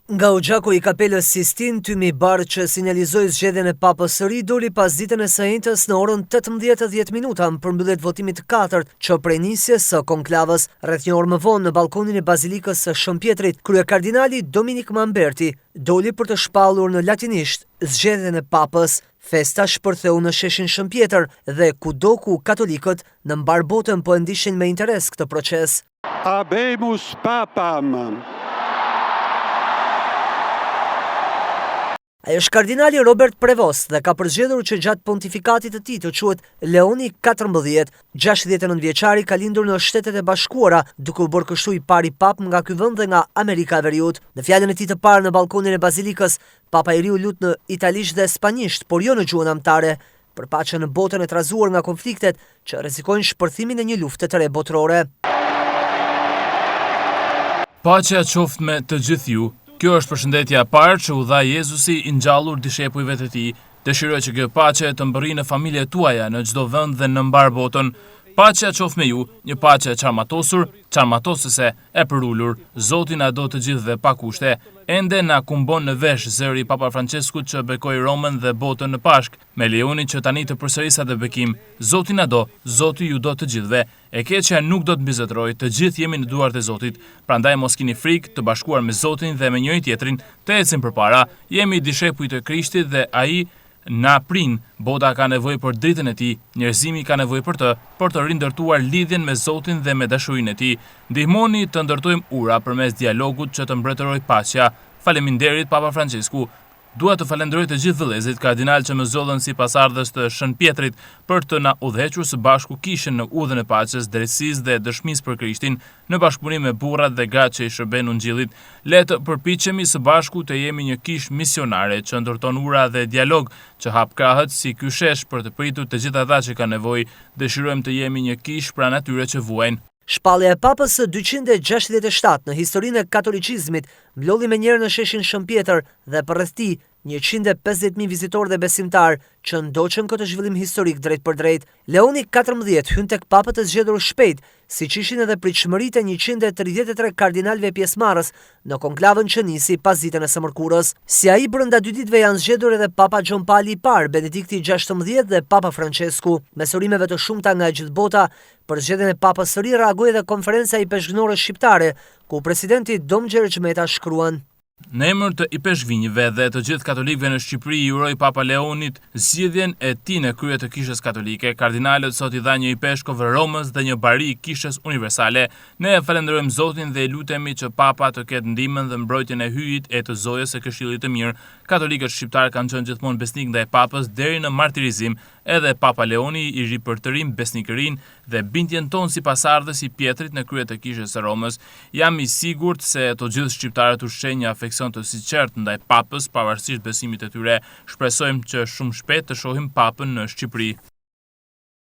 Nga Uxhaku i Kapelës Sistine, Tymi Barë që sinjalizoi zgjedhjen e Papës së Ri doli pas ditën e së njëjtës në orën 18:10 në përmbyllet votimit të katërt që prej nisjes së konklavës. Rreth një orë më vonë në balkonin e Bazilikës së Shëmpjetrit, kryekardinali Dominik Mamberti doli për të shpallur në latinisht zgjedhjen e Papës. Festa shpërtheu në sheshin Shëmpjetër dhe kudo ku katolikët në mbar botën po e ndishin me interes këtë proces. Habemus Papam. Ai është kardinali Robert Prevost dhe ka përzgjedhur që gjatë pontifikatit të tij të quhet Leoni 14, 69 vjeçari ka lindur në Shtetet e Bashkuara, duke u bërë kështu i pari pap nga ky vend dhe nga Amerika e Veriut. Në fjalën e tij të parë në balkonin e Bazilikës, Papa i Ri u lut në italisht dhe spanjisht, por jo në gjuhën anëtare, për paqen në botën e trazuar nga konfliktet që rrezikojnë shpërthimin e një lufte të re botërore. Paqja qoftë me të gjithë ju. Kjo është përshëndetja e parë që u dha Jezusi i ngjallur dishepujve të tij. Dëshiroj që kjo paqe të mbërrijë në familjet tuaja në çdo vend dhe në mbar botën. Paqja qoftë me ju, një paqe e çarmatosur, çarmatosëse e përulur. Zoti na do të gjithëve pa kushte. Ende na kumbon në vesh zëri Papa Franceskut që bekoi Romën dhe botën në Pashk, me lejonin që tani të përsërisë atë bekim. Zoti na do, Zoti ju do të gjithëve. E keqja nuk do të mbizetrojë, të gjithë jemi në duart e Zotit. Prandaj mos keni frikë, të bashkuar me Zotin dhe me njëri tjetrin, të ecim përpara. Jemi dishepuj të Krishtit dhe ai na prin. Bota ka nevojë për dritën e tij, njerëzimi ka nevojë për të rindërtuar lidhjen me Zotin dhe me dashurinë e tij. Ndihmoni të ndërtojmë ura përmes dialogut që të mbretërojë paqja. Faleminderit Papa Francesku. Dua të falenderoj të gjithë vëllezërit kardinal që më zgjodhen si pasardhës të Shënpjetrit për të na udhëhequr së bashku kishën në udhën e paqes, drejtësisë dhe dëshmisë për Krishtin, në bashkëpunim me burrat dhe gratë që i shërben ungjillit. Le të përpiqemi së bashku të jemi një kishë misionare që ndërton ura dhe dialog, që hap krahët si ky shesh për të pritur të gjithë ata që kanë nevojë. Dëshirojmë të jemi një kishë pranë atyre që vuajnë. Shpallja e Papës së 267 në historinë e katolicizmit mblodhi menjëherë në sheshin Shëmpjetër dhe përreth tij 150.000 vizitorë dhe besimtarë që ndoqën këtë zhvillim historik drejt për drejt. Leoni 14 hyn tek papët e zgjedhur shpejt, siç ishin edhe pritshmëritë e 133 kardinalëve pjesëmarrës në konklavën që nisi pas ditën e së mërkurës. Si ai brenda 2 ditëve janë zgjedhur edhe Papa Gjon Pali i parë, Benedikti 16 dhe Papa Francesku. Me sërimeve të shumta nga gjithë bota, për zgjedhjen e Papës së Ri reagoi edhe konferenca i peshqënore shqiptare, ku presidenti Dom Gjergj Meta shkruan: Në emër të i peshqvinjve dhe të gjithë katolikëve në Shqipëri i uroj Papa Leonit zgjidhjen e tij në krye të Kishës Katolike. Kardinalët sot i dha një i peshkove Romës dhe një bari Kishës Universale. Ne falenderojmë Zotin dhe i lutemi që Papa të ketë ndihmën dhe mbrojtjen e hyjit e të zojës së Këshillit të Mirë. Katolikët shqiptar kanë qenë gjithmonë besnik ndaj Papës deri në martirizim. Edhe Papa Leoni i ripërtërim besnikërinë dhe bindjen tonë si pasardhës i Pjetrit në krye të Kishës së Romës. Jam i sigurt se të gjithë shqiptarët ushqejnë një afeksion të sinqert ndaj Papës, pavarësisht besimit të tyre. Shpresojmë që shumë shpejt të shohim Papën në Shqipëri.